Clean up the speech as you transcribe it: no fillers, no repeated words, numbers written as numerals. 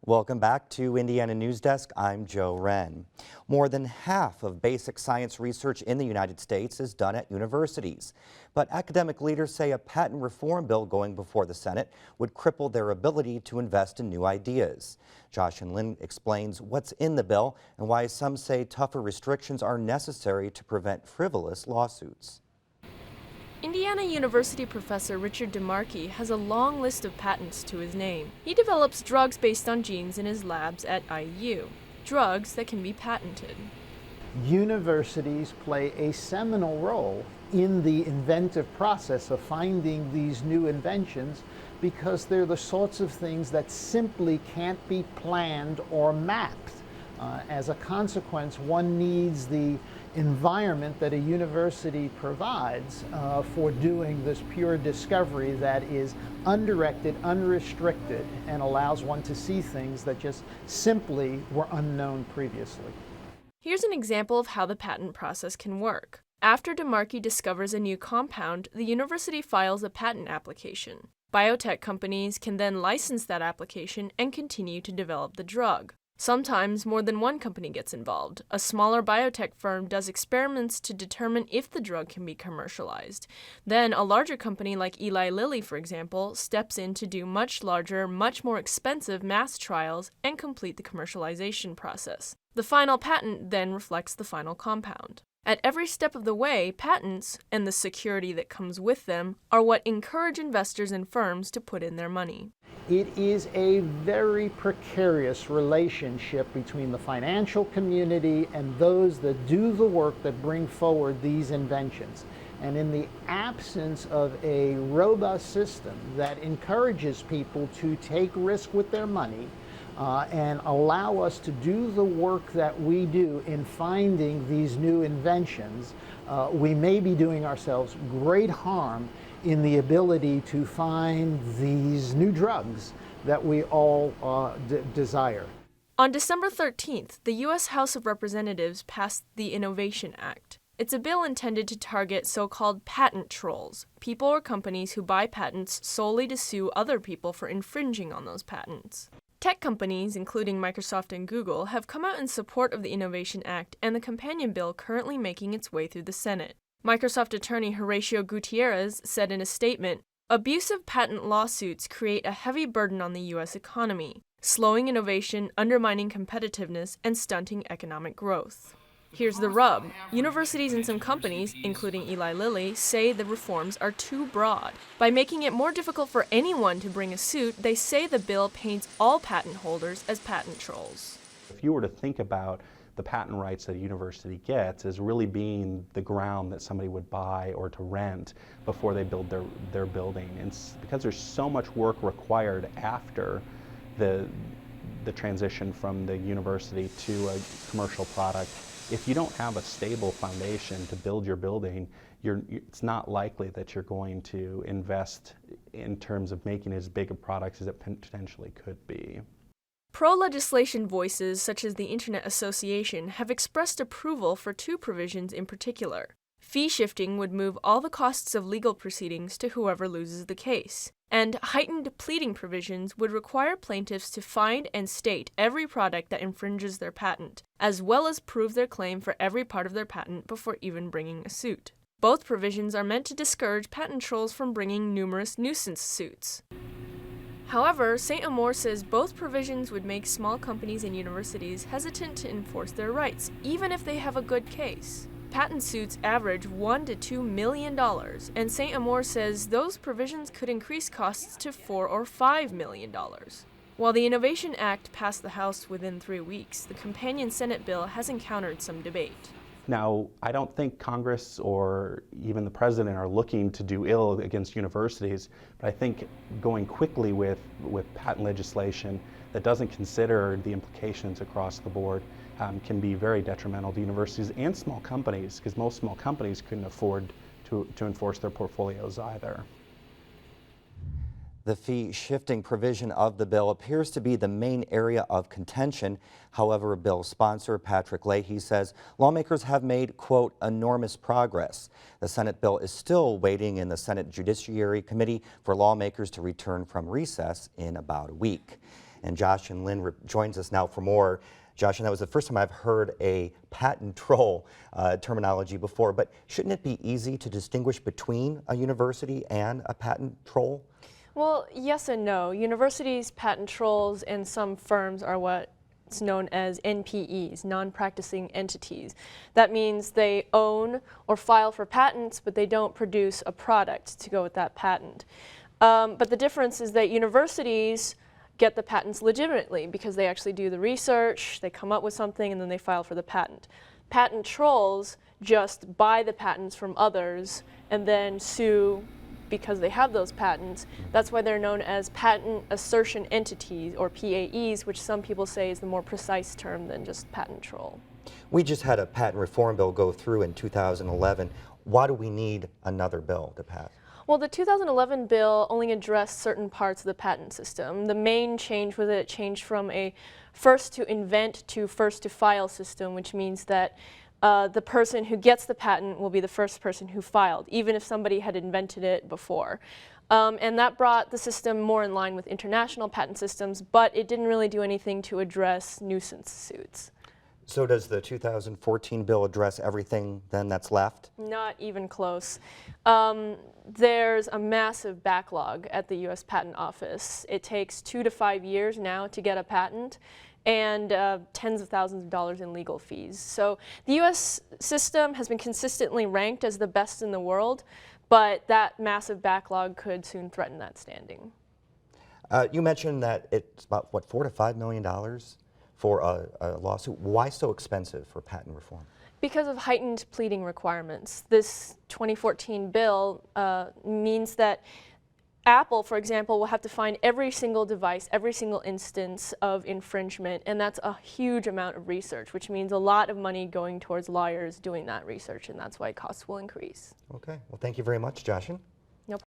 Welcome back to Indiana News Desk. I'm Joe Wren. More than half of basic science research in the United States is done at universities. But academic leaders say a patent reform bill going before the Senate would cripple their ability to invest in new ideas. Josh and Lynn explains what's in the bill and why some say tougher restrictions are necessary to prevent frivolous lawsuits. Indiana University professor Richard DeMarchi has a long list of patents to his name. He develops drugs based on genes in his labs at IU, drugs that can be patented. Universities play a seminal role in the inventive process of finding these new inventions because they're the sorts of things that simply can't be planned or mapped. As a consequence, one needs the environment that a university provides for doing this pure discovery that is undirected, unrestricted, and allows one to see things that just simply were unknown previously. Here's an example of how the patent process can work. After DeMarchi discovers a new compound, the university files a patent application. Biotech companies can then license that application and continue to develop the drug. Sometimes more than one company gets involved. A smaller biotech firm does experiments to determine if the drug can be commercialized. Then a larger company like Eli Lilly, for example, steps in to do much larger, much more expensive mass trials and complete the commercialization process. The final patent then reflects the final compound. At every step of the way, patents, and the security that comes with them, are what encourage investors and firms to put in their money. It is a very precarious relationship between the financial community and those that do the work that bring forward these inventions. And in the absence of a robust system that encourages people to take risk with their money, and allow us to do the work that we do in finding these new inventions, we may be doing ourselves great harm in the ability to find these new drugs that we all desire. On December 13th, the U.S. House of Representatives passed the Innovation Act. It's a bill intended to target so-called patent trolls, people or companies who buy patents solely to sue other people for infringing on those patents. Tech companies, including Microsoft and Google, have come out in support of the Innovation Act and the companion bill currently making its way through the Senate. Microsoft attorney Horacio Gutierrez said in a statement, "Abusive patent lawsuits create a heavy burden on the U.S. economy, slowing innovation, undermining competitiveness, and stunting economic growth." Here's the rub. Universities and some companies, including Eli Lilly, say the reforms are too broad. By making it more difficult for anyone to bring a suit, they say the bill paints all patent holders as patent trolls. If you were to think about the patent rights that a university gets as really being the ground that somebody would buy or to rent before they build their building, and because there's so much work required after the transition from the university to a commercial product, if you don't have a stable foundation to build your building, it's not likely that you're going to invest in terms of making it as big a product as it potentially could be. Pro-legislation voices such as the Internet Association have expressed approval for two provisions in particular. Fee shifting would move all the costs of legal proceedings to whoever loses the case. And heightened pleading provisions would require plaintiffs to find and state every product that infringes their patent, as well as prove their claim for every part of their patent before even bringing a suit. Both provisions are meant to discourage patent trolls from bringing numerous nuisance suits. However, St. Amour says both provisions would make small companies and universities hesitant to enforce their rights, even if they have a good case. Patent suits average $1 to $2 million, and St. Amour says those provisions could increase costs to $4 or $5 million. While the Innovation Act passed the House within 3 weeks, the companion Senate bill has encountered some debate. Now, I don't think Congress or even the President are looking to do ill against universities, but I think going quickly with patent legislation that doesn't consider the implications across the board can be very detrimental to universities and small companies, because most small companies couldn't afford to enforce their portfolios either. The fee-shifting provision of the bill appears to be the main area of contention. However, bill sponsor Patrick Leahy says lawmakers have made, quote, enormous progress. The Senate bill is still waiting in the Senate Judiciary Committee for lawmakers to return from recess in about a week. And Josh and Lynn joins us now for more. Josh, and that was the first time I've heard a patent troll terminology before, but shouldn't it be easy to distinguish between a university and a patent troll? Well, yes and no. Universities, patent trolls, and some firms are what's known as NPEs, non-practicing entities. That means they own or file for patents, but they don't produce a product to go with that patent. But the difference is that universities get the patents legitimately because they actually do the research, they come up with something, and then they file for the patent. Patent trolls just buy the patents from others and then sue because they have those patents. That's why they're known as patent assertion entities, or PAEs, which some people say is the more precise term than just patent troll. We just had a patent reform bill go through in 2011. Why do we need another bill to pass? Well, the 2011 bill only addressed certain parts of the patent system. The main change was that it changed from a first to invent to first to file system, which means that the person who gets the patent will be the first person who filed, even if somebody had invented it before. And that brought the system more in line with international patent systems, but it didn't really do anything to address nuisance suits. So does the 2014 bill address everything then that's left? Not even close. There's a massive backlog at the U.S. Patent Office. It takes 2 to 5 years now to get a patent, and tens of thousands of dollars in legal fees. So the U.S. system has been consistently ranked as the best in the world, but that massive backlog could soon threaten that standing. You mentioned that it's about, what, $4 to $5 million for a lawsuit. Why so expensive for patent reform? Because of heightened pleading requirements. This 2014 bill means that Apple, for example, will have to find every single device, every single instance of infringement, and that's a huge amount of research, which means a lot of money going towards lawyers doing that research, and that's why costs will increase. Okay, well, thank you very much, Joshin.